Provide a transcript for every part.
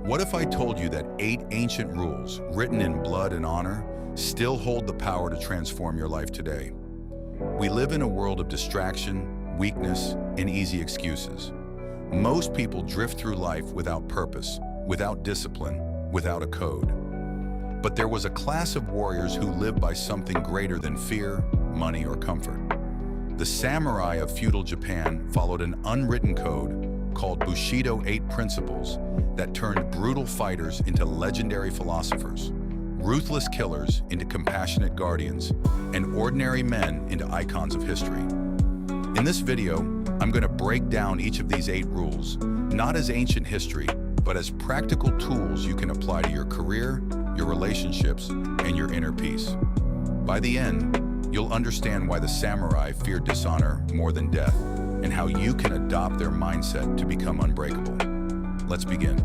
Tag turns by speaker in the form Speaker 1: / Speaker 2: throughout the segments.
Speaker 1: What if I told you that 8 ancient rules, written in blood and honor, still hold the power to transform your life today? We live in a world of distraction, weakness, and easy excuses. Most people drift through life without purpose, without discipline, without a code. But there was a class of warriors who lived by something greater than fear, money, or comfort. The samurai of feudal Japan followed an unwritten code called Bushido 8 Principles that turned brutal fighters into legendary philosophers, ruthless killers into compassionate guardians, and ordinary men into icons of history. In this video, I'm going to break down each of these 8 rules, not as ancient history, but as practical tools you can apply to your career, your relationships, and your inner peace. By the end, you'll understand why the samurai feared dishonor more than death, and how you can adopt their mindset to become unbreakable. Let's begin.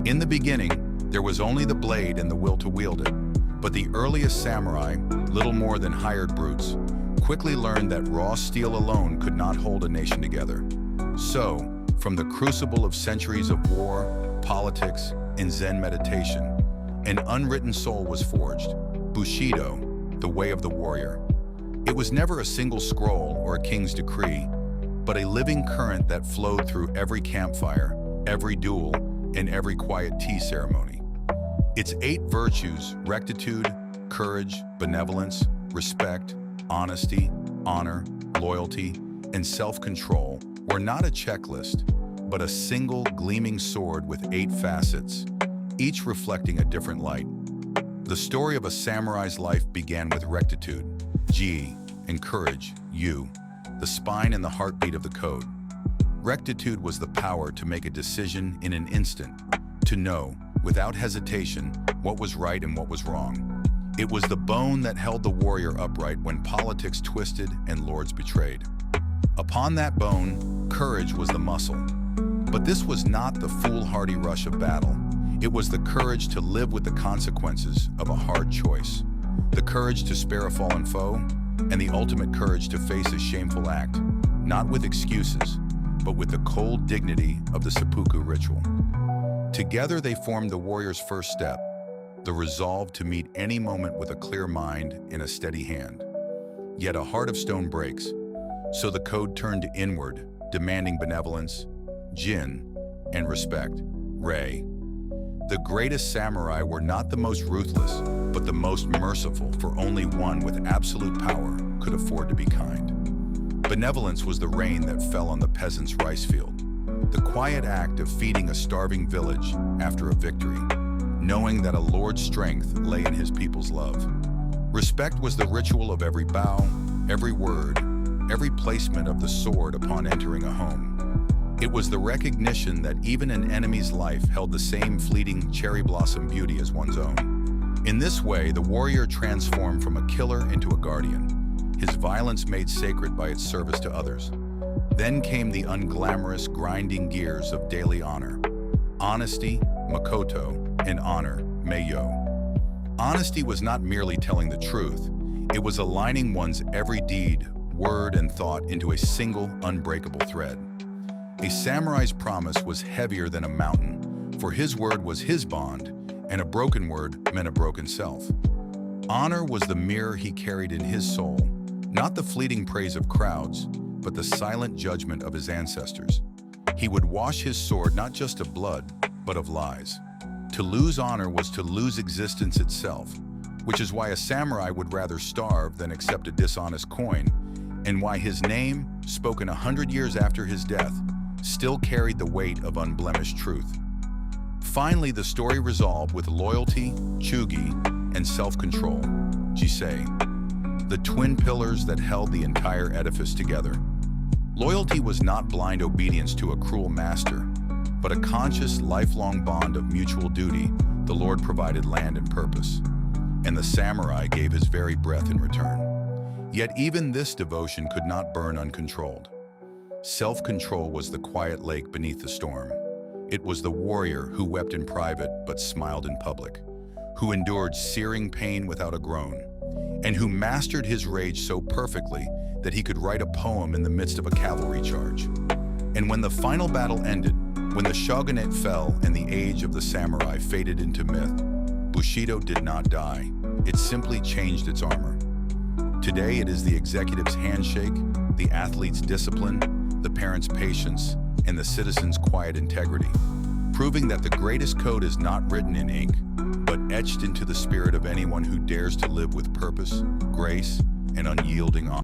Speaker 1: In the beginning, there was only the blade and the will to wield it, but the earliest samurai, little more than hired brutes, quickly learned that raw steel alone could not hold a nation together. So, from the crucible of centuries of war, politics, and Zen meditation, an unwritten soul was forged, Bushido, the way of the warrior. It was never a single scroll or a king's decree, but a living current that flowed through every campfire, every duel, and every quiet tea ceremony. Its 8 virtues, rectitude, courage, benevolence, respect, honesty, honor, loyalty, and self-control, were not a checklist, but a single gleaming sword with 8 facets, each reflecting a different light. The story of a samurai's life began with rectitude, Ji, and courage, U, the spine and the heartbeat of the code. Rectitude was the power to make a decision in an instant, to know, without hesitation, what was right and what was wrong. It was the bone that held the warrior upright when politics twisted and lords betrayed. Upon that bone, courage was the muscle. But this was not the foolhardy rush of battle. It was the courage to live with the consequences of a hard choice, the courage to spare a fallen foe, and the ultimate courage to face a shameful act, not with excuses, but with the cold dignity of the seppuku ritual. Together they formed the warrior's first step, the resolve to meet any moment with a clear mind and a steady hand. Yet a heart of stone breaks, so the code turned inward, demanding benevolence, Jin, and respect, Rei. The greatest samurai were not the most ruthless, but the most merciful, for only one with absolute power could afford to be kind. Benevolence was the rain that fell on the peasant's rice field, the quiet act of feeding a starving village after a victory, knowing that a lord's strength lay in his people's love. Respect was the ritual of every bow, every word, every placement of the sword upon entering a home. It was the recognition that even an enemy's life held the same fleeting cherry blossom beauty as one's own. In this way, the warrior transformed from a killer into a guardian, his violence made sacred by its service to others. Then came the unglamorous, grinding gears of daily honor. Honesty, Makoto, and honor, Meiyo. Honesty was not merely telling the truth, it was aligning one's every deed, word, and thought into a single, unbreakable thread. A samurai's promise was heavier than a mountain, for his word was his bond, and a broken word meant a broken self. Honor was the mirror he carried in his soul, not the fleeting praise of crowds, but the silent judgment of his ancestors. He would wash his sword not just of blood, but of lies. To lose honor was to lose existence itself, which is why a samurai would rather starve than accept a dishonest coin, and why his name, spoken 100 years after his death, still carried the weight of unblemished truth. Finally, the story resolved with loyalty, Chūgi, and self-control, Jisei, the twin pillars that held the entire edifice together. Loyalty was not blind obedience to a cruel master, but a conscious, lifelong bond of mutual duty. The Lord provided land and purpose, and the samurai gave his very breath in return. Yet even this devotion could not burn uncontrolled. Self-control was the quiet lake beneath the storm. It was the warrior who wept in private but smiled in public, who endured searing pain without a groan, and who mastered his rage so perfectly that he could write a poem in the midst of a cavalry charge. And when the final battle ended, When the shogunate fell and the age of the samurai faded into myth, Bushido did not die. It simply changed its armor. Today, it is the executive's handshake, the athlete's discipline, the parent's patience, and the citizen's quiet integrity, proving that the greatest code is not written in ink, but etched into the spirit of anyone who dares to live with purpose, grace, and unyielding honor.